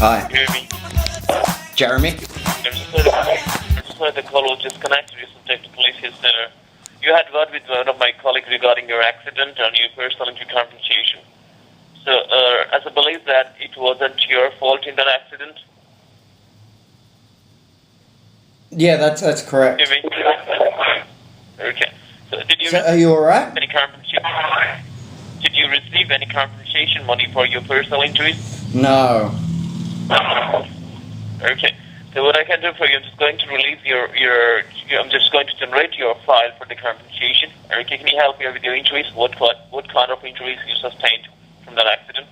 Hi. Hear me? Jeremy? I just heard the call was disconnected with some technical issues there. You had word with one of my colleagues regarding your accident and your personal injury compensation. So, as I believe that it wasn't your fault in that accident. Yeah, that's correct. Hear me? Okay. So, Are you alright? any compensation? Did you receive any compensation money for your personal injuries? No. Okay. So what I can do for you, I'm just going to release I'm just going to generate your file for the compensation. Okay, can you help me with your injuries? What kind of injuries you sustained from that accident?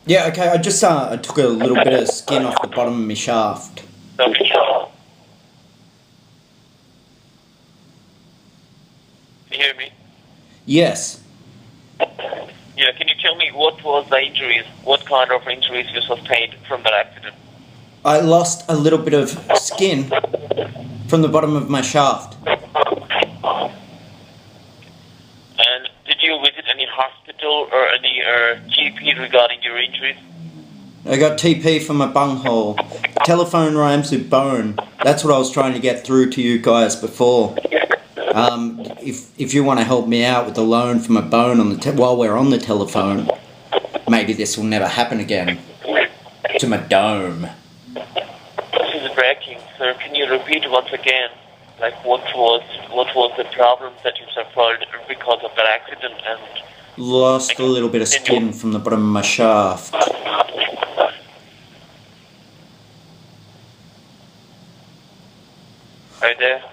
Yeah, okay, I just I took a little bit of skin off the bottom of my shaft. Okay. Can you hear me? Yes. Yeah, can you tell me what was the injuries? What kind of injuries you sustained from that accident? I lost a little bit of skin from the bottom of my shaft. And did you visit any hospital or any GP regarding your injuries? I got TP for my bunghole. Telephone rhymes with bone. That's what I was trying to get through to you guys before. If you want to help me out with the loan for my bone on the while we're on the telephone, maybe this will never happen again. To my dome. This is breaking, sir. Can you repeat once again? Like what was the problem that you suffered because of that accident and Lost a little bit of skin from the bottom of my shaft. Right there?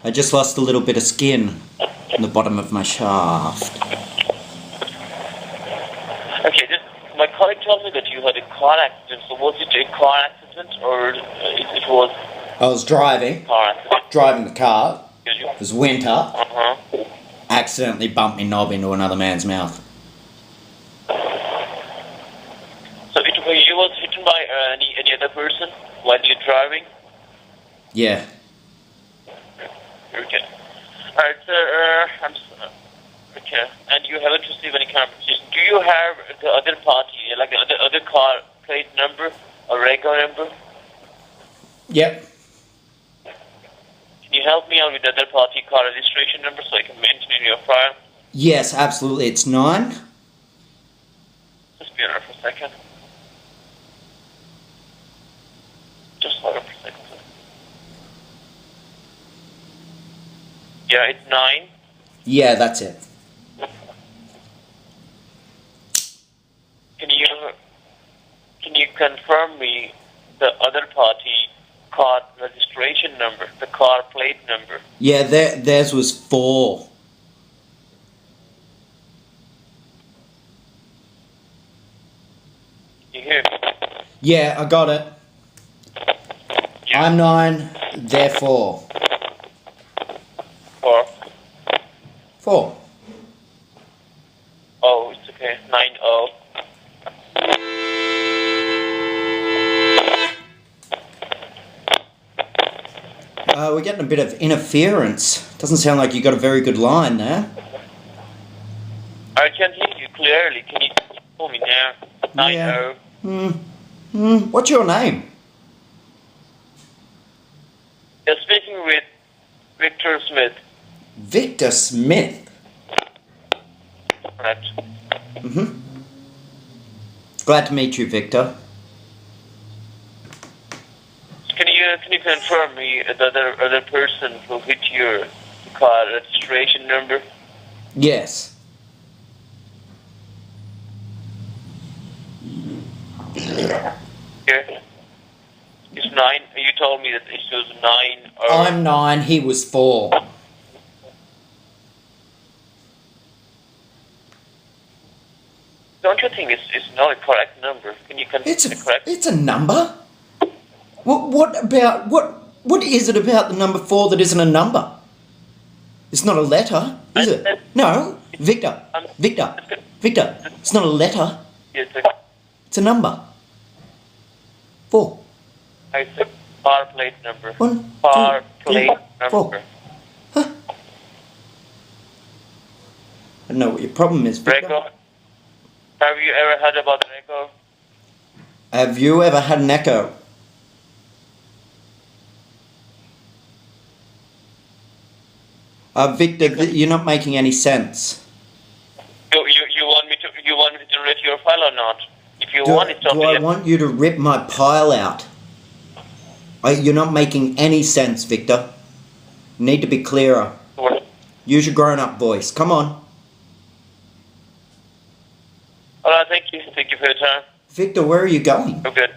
I just lost a little bit of skin from the bottom of my shaft. Okay, my colleague told me that you had a car accident. So was it a car accident or it was I was driving the car. It was winter. Uh-huh. Accidentally bumped my knob into another man's mouth. So you was hit by any other person while you're driving? Yeah. Okay. Alright, sir, okay. And you haven't received any compensation. Do you have the other party, like the other car plate number or regular number? Yep. Can you help me out with the other party car registration number so I can mention it in your file? Yes, absolutely. It's 9. Just be on for a second. Just hold on for a second, sir. Yeah, it's 9. Yeah, that's it. Can you confirm me the other party car registration number, the car plate number? Yeah, theirs was 4. You hear me? Yeah, I got it. Yeah. I'm 9, they're 4. 4. 4. Oh, it's okay. 9-0. We're getting a bit of interference. Doesn't sound like you got a very good line there. I can hear you clearly. Can you tell me now? 9-0. Yeah. What's your name? You're speaking with Victor Smith. Victor Smith. Correct. Glad to meet you, Victor. Can you confirm me the other person who hit your car registration number? Yes. Here. It's 9. You told me that it was 9. I'm 9, he was 4. Don't you think it's not a correct number? Can you confirm the correct? It's a number. What is it about the number 4 that isn't a number? It's not a letter, is it? No, Victor. It's not a letter. It's a number. 4. I said car plate number. 1, Car 2, plate 3, 4. number. Huh? I don't know what your problem is, Victor. Rego. Have you ever heard about the Rego? Have you ever had an echo? Victor, you're not making any sense. You want me to generate your file or not? If you Do want, it's okay. I want you to rip my pile out? You're not making any sense, Victor. You need to be clearer. Use your grown-up voice. Come on. Alright, thank you. Thank you for your time. Victor, where are you going? I'm good.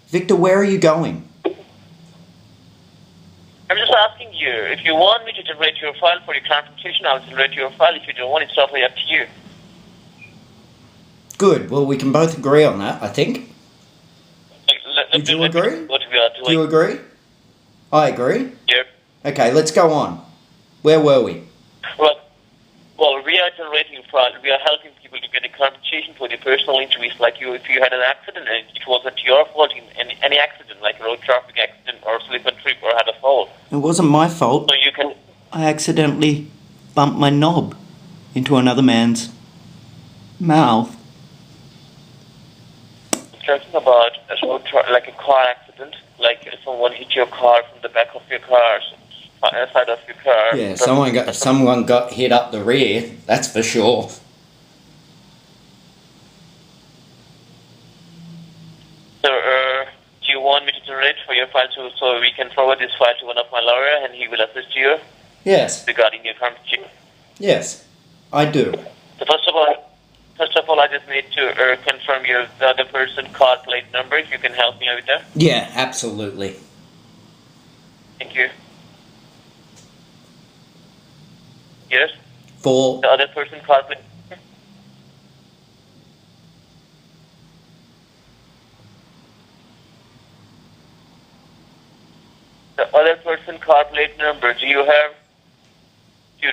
Victor, where are you going? I'm just asking you, if you want me to generate your file for your confirmation, I'll generate your file. If you don't want, it's totally up to you. Good. Well, we can both agree on that, I think. Would you agree? What we are doing. Do you agree? I agree. Yep. Okay, let's go on. Where were we? Well, we are generating file. We are helping people to get a compensation for their personal injuries, like you. If you had an accident and it wasn't your fault, in any accident, like a road traffic accident or slip and trip or had a fall. It wasn't my fault. So you can. I accidentally bumped my knob into another man's mouth. Talking about like a car accident, like someone hit your car from the back of your car, side of your car. Yeah, someone got hit up the rear. That's for sure. So, do you want me to generate for your file so we can forward this file to one of my lawyer and he will assist you? Yes. Regarding your compensation. Yes, I do. So first of all, I just need to confirm the other person car plate number. If you can help me out with that. Yeah, absolutely. Thank you. Yes. For The other person car plate. The other person car plate number. Do you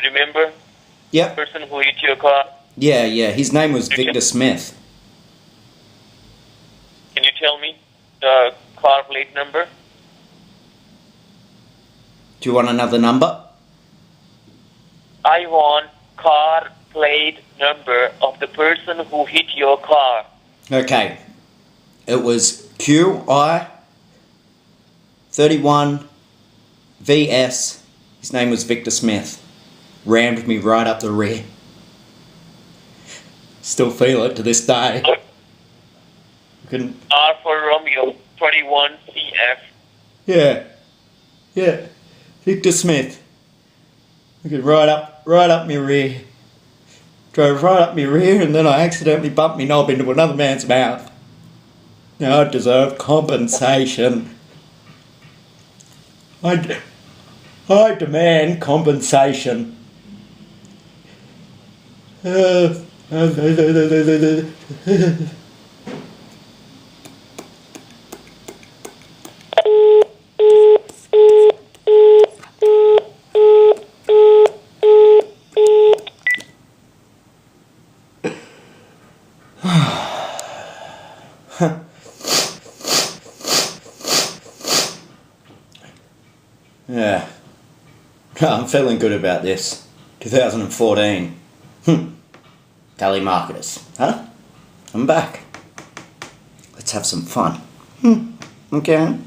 remember? Yep. The person who hit your car. Yeah. His name was Victor Smith. Can you tell me the car plate number? Do you want another number? I want car plate number of the person who hit your car. Okay. It was QI 31 VS. His name was Victor Smith. Rammed me right up the rear. Still feel it to this day. R for Romeo 21 CF. Yeah. Victor Smith. Look at right up my rear. Drove right up my rear and then I accidentally bumped my knob into another man's mouth. Now I deserve compensation. I demand compensation. Yeah. I'm feeling good about this. 2014. Telemarketers. Huh? I'm back. Let's have some fun. Okay.